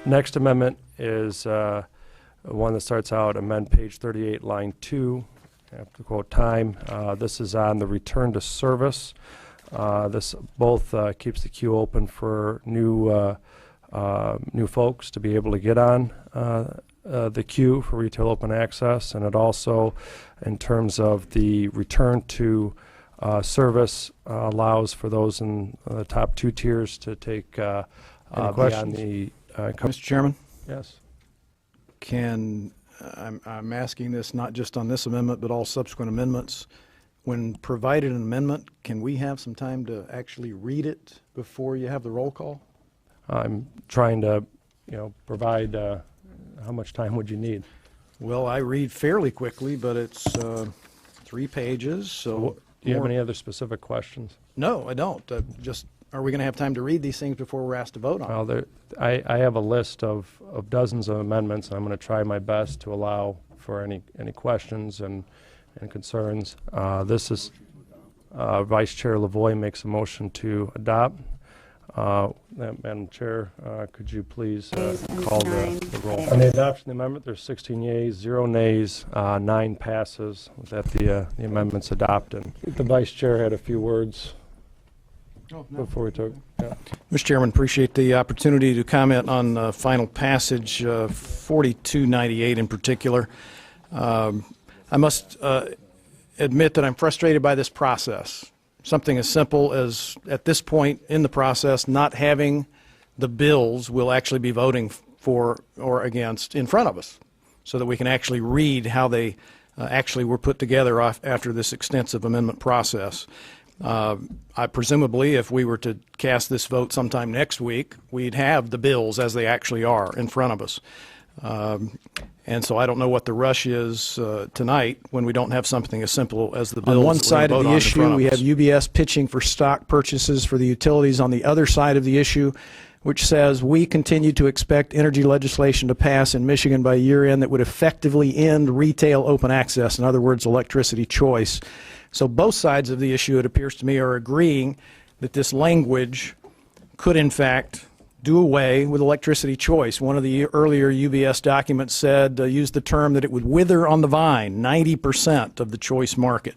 Next amendment is one that starts out, amend page 38, line 2, I have to quote time. This is on the return to service. This both keeps the queue open for new folks to be able to get on the queue for retail open access, and it also, in terms of the return to service, allows for those in the top 2 tiers to take beyond the Mr. Chairman, yes. I'm asking this not just on this amendment, but all subsequent amendments. When provided an amendment, can we have some time to actually read it before you have the roll call? I'm trying to, provide, how much time would you need? Well, I read fairly quickly, but it's 3 pages, so. Do you have any other specific questions? No, I don't. Are we going to have time to read these things before we're asked to vote on them? Well, I have a list of dozens of amendments, and I'm going to try my best to allow for any questions and concerns. This is Vice Chair Lavoie makes a motion to adopt. Madam Chair, could you please call the roll? On the adoption of the amendment, there's 16 yeas, 0 nays, 9 passes. That the amendment's adopted. The Vice Chair had a few words before we took. Yeah. Mr. Chairman, appreciate the opportunity to comment on final passage 4298 in particular. I must admit that I'm frustrated by this process. Something as simple as, at this point in the process, not having the bills we'll actually be voting for or against in front of us, so that we can actually read how they actually were put together after this extensive amendment process. Presumably, if we were to cast this vote sometime next week, we'd have the bills as they actually are in front of us. And so I don't know what the rush is tonight when we don't have something as simple as the bills. On one side of the issue, we have UBS pitching for stock purchases for the utilities. On the other side of the issue, which says we continue to expect energy legislation to pass in Michigan by year end that would effectively end retail open access, in other words, electricity choice. So both sides of the issue, it appears to me, are agreeing that this language could in fact do away with electricity choice. One of the earlier UBS documents said, used the term that it would wither on the vine, 90% of the choice market.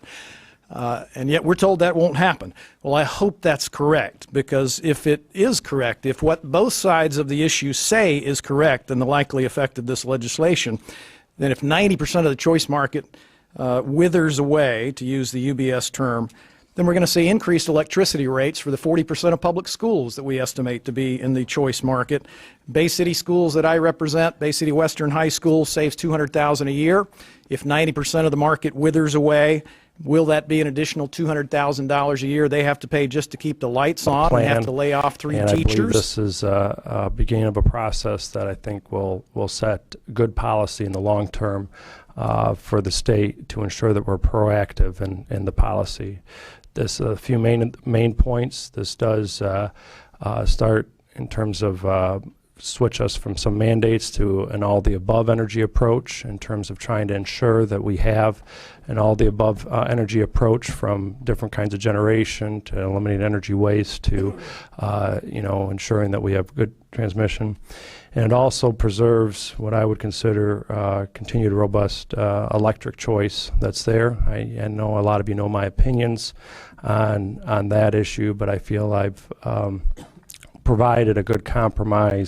And yet we're told that won't happen. Well, I hope that's correct, because if it is correct, if what both sides of the issue say is correct and the likely effect of this legislation, then if 90% of the choice market withers away, to use the UBS term, then we're going to see increased electricity rates for the 40% of public schools that we estimate to be in the choice market. Bay City schools that I represent, Bay City Western High School, saves $200,000 a year. If 90% of the market withers away, will that be an additional $200,000 a year they have to pay just to keep the lights on and have to lay off 3 teachers? I believe this is a beginning of a process that I think will set good policy in the long term for the state to ensure that we're proactive in the policy. This a few main points. This does start in terms of switch us from some mandates to an all-the-above energy approach, in terms of trying to ensure that we have an all-the-above energy approach, from different kinds of generation to eliminating energy waste to ensuring that we have good transmission. And it also preserves what I would consider continued robust electric choice that's there. I know a lot of you know my opinions on that issue, but I feel I've provided a good compromise